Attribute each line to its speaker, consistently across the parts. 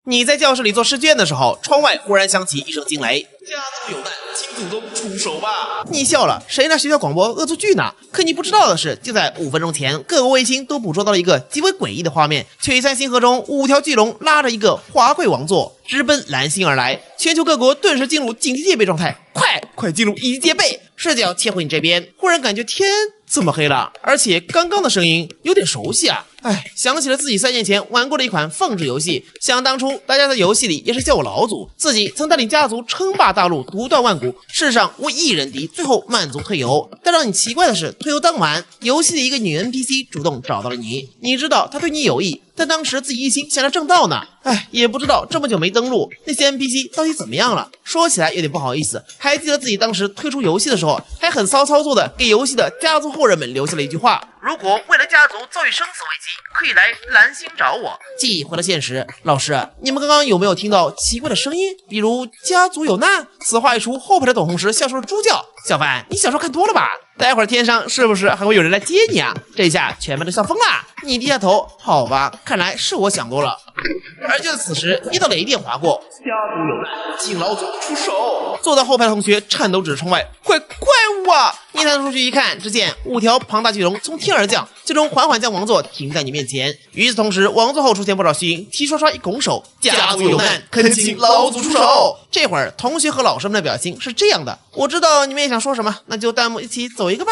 Speaker 1: 你在教室里做试卷的时候，窗外忽然响起一声惊雷：“家族有难，请祖宗出手吧！”你笑了，谁拿学校广播恶作剧呢？可你不知道的是，就在5分钟前，各国卫星都捕捉到了一个极为诡异的画面：璀璨星河中，5条巨龙拉着一个华贵王座，直奔蓝星而来。全球各国顿时进入警戒戒备状态，快进入一级戒备！视角切回你这边，忽然感觉天这么黑了，而且刚刚的声音有点熟悉啊！想起了自己3年前玩过的一款放置游戏，想当初大家在游戏里也是叫我老祖，自己曾带领家族称霸大陆，独断万古，世上无一人敌，最后满足退游。但让你奇怪的是，退游当晚，游戏里一个女 NPC 主动找到了你，你知道她对你有意，但当时自己一心想着正道呢。也不知道这么久没登录，那些 NPC 到底怎么样了？说起来有点不好意思，还记得自己当时退出游戏的时候，还很骚操作的给游戏的家族后人们留下了一句话：如果未来家族遭遇生死危机，可以来蓝星找我。记忆回到现实，老师，你们刚刚有没有听到奇怪的声音？比如家族有难？此话一出，后排的董红石笑出了猪叫。小凡，你小说看多了吧？待会儿天上是不是还会有人来接你啊？这下全班都笑疯了。你低下头，好吧，看来是我想多了。而就在此时，一道雷电划过，家族有难，请老祖出手！坐在后排的同学颤抖指着窗外，怪物啊！你探出去一看，只见5条庞大巨龙从天而降，最终缓缓将王座停在你面前。与此同时，王座后出现不少虚影，齐刷刷一拱手，家族有难，恳请老祖出手！这会儿同学和老师们的表情是这样的，我知道你们也想说什么，那就弹幕一起走一个吧。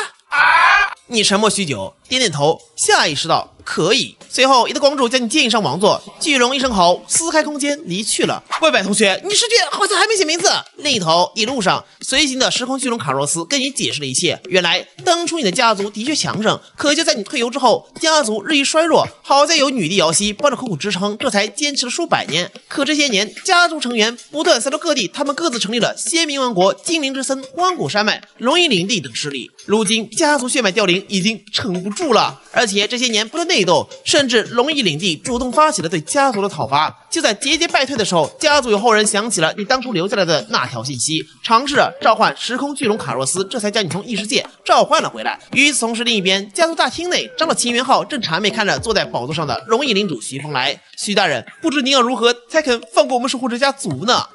Speaker 1: 你沉默许久，点点头，下意识道可以。随后一道光柱将你接引上王座，巨龙一声吼，撕开空间离去了。喂，同学，你试卷好像还没写名字。另一头，一路上随行的时空巨龙卡洛斯跟你解释了一切。原来当初你的家族的确强盛，可就在你退游之后，家族日益衰弱。好在有女帝瑶汐帮着苦苦支撑，这才坚持了数百年。可这些年，家族成员不断散落各地，他们各自成立了先民王国、精灵之森、荒古山脉、龙翼领地等势力。如今家族血脉凋零，已经撑不住了。而且这些年不断内斗，甚至龙翼领地主动发起了对家族的讨伐。就在节节败退的时候，家族有后人想起了你当初留下来的那条信息，尝试着召唤时空巨龙卡洛斯，这才将你从异世界召唤了回来。与此同时，另一边家族大厅内，长老秦元昊正谄媚看着坐在宝座上的龙翼领主徐风来。徐大人，不知您要如何才肯放过我们守护者家族呢？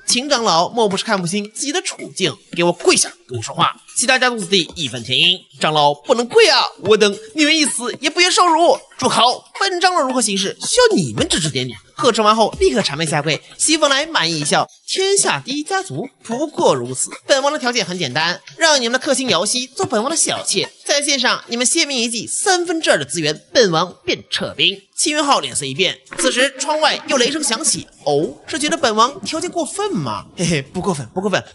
Speaker 1: 秦长老莫不是看不清自己的处境，给我跪下，跟我说话。其他家族子弟义愤填膺，长老不能跪啊！我等宁愿一死，也不愿受辱。住口！本长老如何行事，需要你们指指点点。呵斥完后，立刻谄媚下跪。西风来满意一笑，天下第一家族不过如此。本王的条件很简单，让你们的克星瑶汐做本王的小妾，在线上你们先民一记2/3的资源，本王便撤兵。秦元昊脸色一变，此时窗外又雷声响起。是觉得本王条件过分吗？嘿嘿，不过分，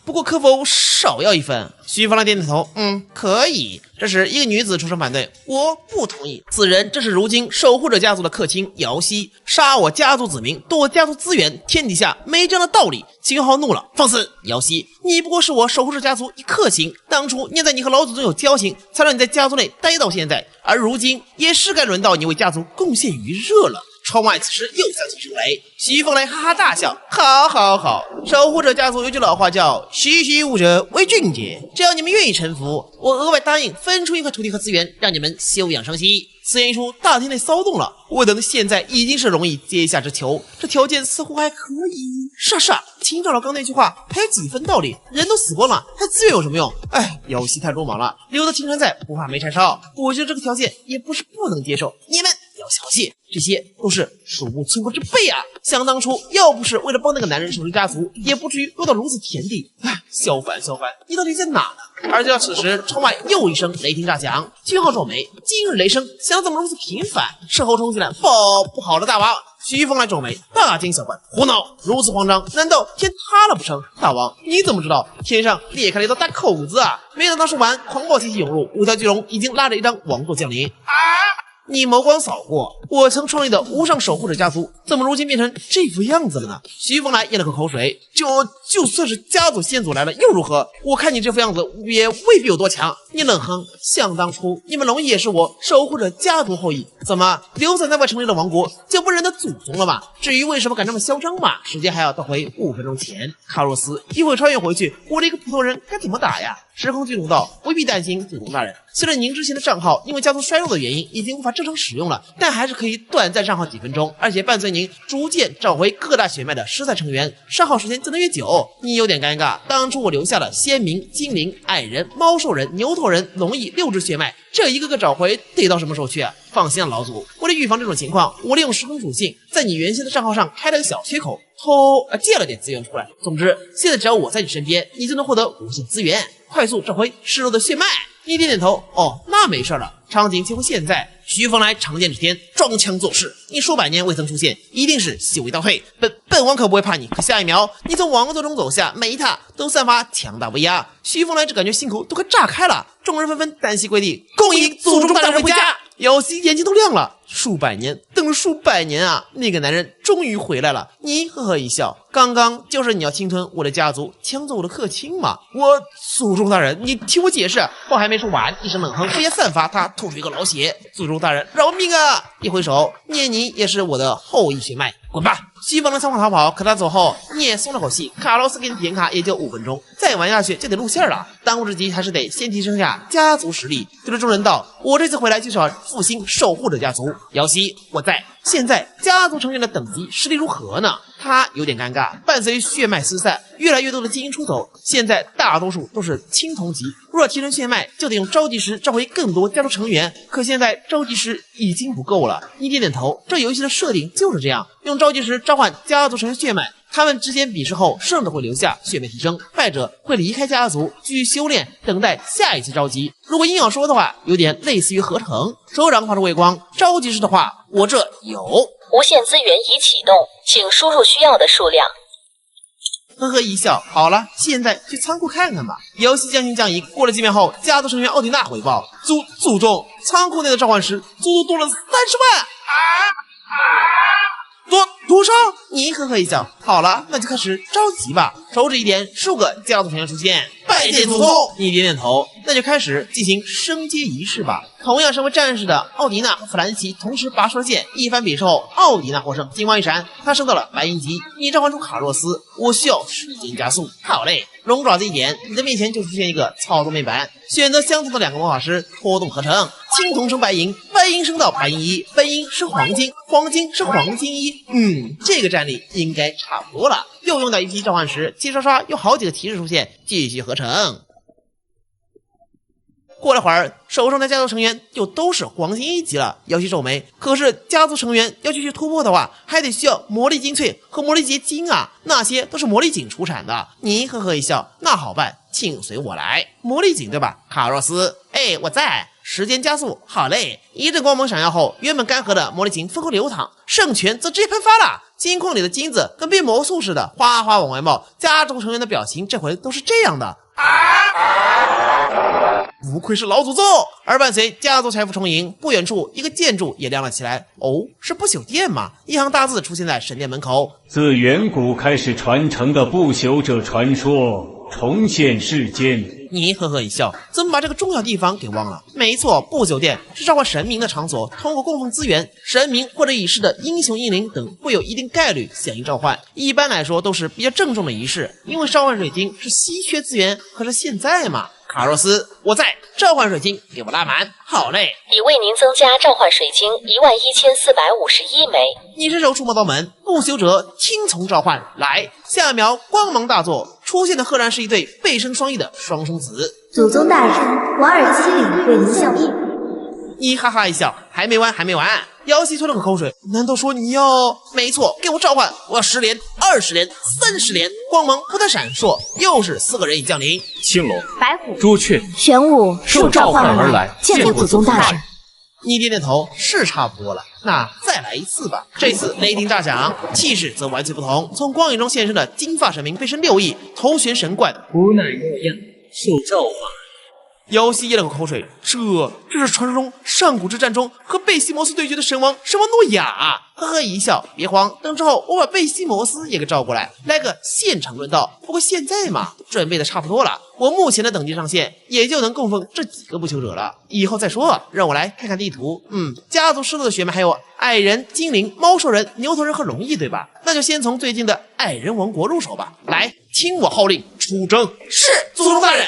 Speaker 1: 不过可否少要1分？徐风来点点头，可以。这时一个女子出声反对，我不同意。此人正是如今守护者家族的客卿瑶汐，杀我家族子民，夺我家族资源，天底下没这样的道理。秦元昊怒了，放肆！瑶汐，你不过是我守护者家族一客卿，当初念在你和老祖宗有交情，才让你在家族内待到现在，而如今也是该轮到你为家族贡献余热了。窗外此时又响起声雷，徐风来哈哈大笑，好，守护者家族有句老话叫栩栩武者为俊杰，只要你们愿意臣服，我额外答应分出一块土地和资源，让你们休养生息。此言一出，大厅内骚动了。我等现在已经是容易阶下之囚，这条件似乎还可以。傻，秦长老刚那句话还有几分道理？人都死光了，还资源有什么用？瑶汐太鲁莽了，留得青山在，不怕没柴烧。我觉得这个条件也不是不能接受，你们要小气，这些都是鼠目寸光之辈啊！想当初，要不是为了帮那个男人守住家族，也不至于落到如此田地。萧凡，你到底在哪呢？而就在此时，窗外又一声雷霆炸响，秦元昊皱眉，今日雷声想怎么如此频繁？事后冲进来，不好了，大王！徐风来皱眉，大惊小怪，胡闹！如此慌张，难道天塌了不成？大王，你怎么知道天上裂开了一道大口子啊？没等他说完，狂暴气息涌入，5条巨龙已经拉着一张王座降临。你眸光扫过，我曾创立的无上守护者家族，怎么如今变成这副样子了呢？徐风来咽了口口水，就算是家族先祖来了又如何？我看你这副样子也未必有多强。你冷哼，想当初你们龙翼也是我守护者家族后裔，怎么流散在外成立了王国，就不认得祖宗了吗？至于为什么敢这么嚣张嘛，时间还要倒回5分钟前。卡洛斯一会穿越回去，我的一个普通人该怎么打呀？时空巨龙道，不必担心，祖宗大人。虽然您之前的账号因为家族衰弱的原因已经无法正常使用了，但还是可以短暂上号几分钟，而且伴随您逐渐找回各大血脉的失散成员，上号时间就能越久。你有点尴尬，当初我留下了先民、精灵、矮人、猫兽人、牛头人、龙翼6只血脉，这一个个找回得到什么时候去啊？放心啊，老祖，为了预防这种情况，我利用时空属性，在你原先的账号上开了个小缺口，借了点资源出来。总之，现在只要我在你身边，你就能获得无限资源，快速找回失落的血脉。你点点头，哦，那没事了。场景切回现在，徐凤来长剑指天，装腔作势。你数百年未曾出现，一定是修为倒退。本王可不会怕你，可下一秒你从王座中走下，每一踏都散发强大威压。徐凤来只感觉心口都快炸开了，众人纷纷单膝跪地，恭迎祖宗大人回家。姚熙眼睛都亮了，数百年，等了数百年啊！那个男人终于回来了。你呵呵一笑，刚刚就是你要侵吞我的家族，抢走我的客卿吗？祖宗大人，你听我解释。话还没说完，一声冷哼，飞烟散发，他吐出一个老血。祖宗大人，饶命啊！一挥手，念你也是我的后裔血脉，滚吧！西方的仓皇逃跑，可他走后，你也松了口气。卡洛斯给你点卡也就5分钟，再玩下去就得露馅了。当务之急还是得先提升下家族实力。对着众人道：“我这次回来就是要复兴守护者家族。姚熙，我在。现在家族成员的等级实力如何呢？”他有点尴尬，伴随血脉四散，越来越多的精英出走，现在大多数都是青铜级。若要提升血脉，就得用召集石召回更多家族成员。可现在召集石已经不够了。你点点头，这游戏的设定就是这样，用召集石召唤家族成员血脉。他们之间比试后，胜者会留下血脉提升，败者会离开家族，继续修炼，等待下一次召集。如果硬要说的话，有点类似于合成。手掌发出微光，召集石的话，我这有。
Speaker 2: 无限资源已启动，请输入需要的数量。
Speaker 1: 呵呵一笑，好了，现在去仓库看看吧。游戏将信将疑，过了几秒后，家族成员奥迪娜回报：祖宗，仓库内的召唤石足足多了30万！多少？你呵呵一笑，好了，那就开始召集吧。手指一点，数个家族成员出现，拜见祖宗。你点点头，那就开始进行升阶仪式吧。同样身为战士的奥迪娜和弗兰奇同时拔出了剑，一番比试后，奥迪娜获胜，金光一闪，她升到了白银级。你召唤出卡洛斯，我需要时间加速。好嘞，龙爪子一点，你的面前就出现一个操作面板，选择相同的2个魔法师，拖动合成，青铜升白银，白银升到白银1，白银升黄金，黄金升黄金1。这个战力应该差不多了。又用掉一批召唤石，七刷刷有好几个提示出现，继续合成。过了会儿，手上的家族成员就都是黄金1级了。姚熙皱眉，可是家族成员要继续突破的话，还得需要魔力精粹和魔力结晶啊，那些都是魔力井出产的。你呵呵一笑，那好办，请随我来。魔力井对吧？卡洛斯，我在。时间加速，好嘞！一阵光芒闪耀后，原本干涸的魔力井疯狂流淌，圣泉则直接喷发了。金矿里的金子跟变魔术似的，哗哗往外冒。家族成员的表情这回都是这样的。不愧是老祖宗！而伴随家族财富充盈，不远处一个建筑也亮了起来。哦，是不朽殿吗？一行大字出现在神殿门口。
Speaker 3: 自远古开始传承的不朽者传说重现世间。
Speaker 1: 你呵呵一笑，怎么把这个重要地方给忘了？没错，不朽殿是召唤神明的场所，通过供奉资源，神明或者已逝的英雄英灵等会有一定概率响应召唤。一般来说都是比较郑重的仪式，因为召唤水晶是稀缺资源。可是现在嘛，卡洛斯，我在，召唤水晶给我拉满。好嘞，
Speaker 2: 已为您增加召唤水晶11451枚。
Speaker 1: 你伸手触摸到门，不朽者听从召唤来。下一秒光芒大作，出现的赫然是一对背生双翼的双生子。
Speaker 4: 祖宗大人，瓦尔基里为您效力。
Speaker 1: 你哈哈一笑，还没完。姚熙吞了口口水，难道说你要？没错，给我召唤，我要10连、20连、30连。光芒不断闪烁，又是4个人影降临。
Speaker 5: 青龙、
Speaker 4: 白虎、
Speaker 5: 朱雀
Speaker 4: 玄武
Speaker 5: 受召唤而来，
Speaker 4: 见过祖宗大人。
Speaker 1: 你点点头，是差不多了，那再来一次吧。这次雷霆炸响，气势则完全不同。从光影中现身的金发神明被身6翼，头悬神冠，
Speaker 5: 无奈莫样，受召唤。
Speaker 1: 姚熙咽了口口水，这是传说中上古之战中和贝西摩斯对决的神王诺亚啊！呵呵一笑，别慌，等之后我把贝西摩斯也给召过来，来个现场论道。不过现在嘛，准备的差不多了，我目前的等级上限也就能供奉这几个不朽者了，以后再说。让我来看看地图。家族失落的血脉还有矮人、精灵、猫兽人、牛头人和龙翼，对吧？那就先从最近的矮人王国入手吧。来，听我号令，出征！是，祖宗大人。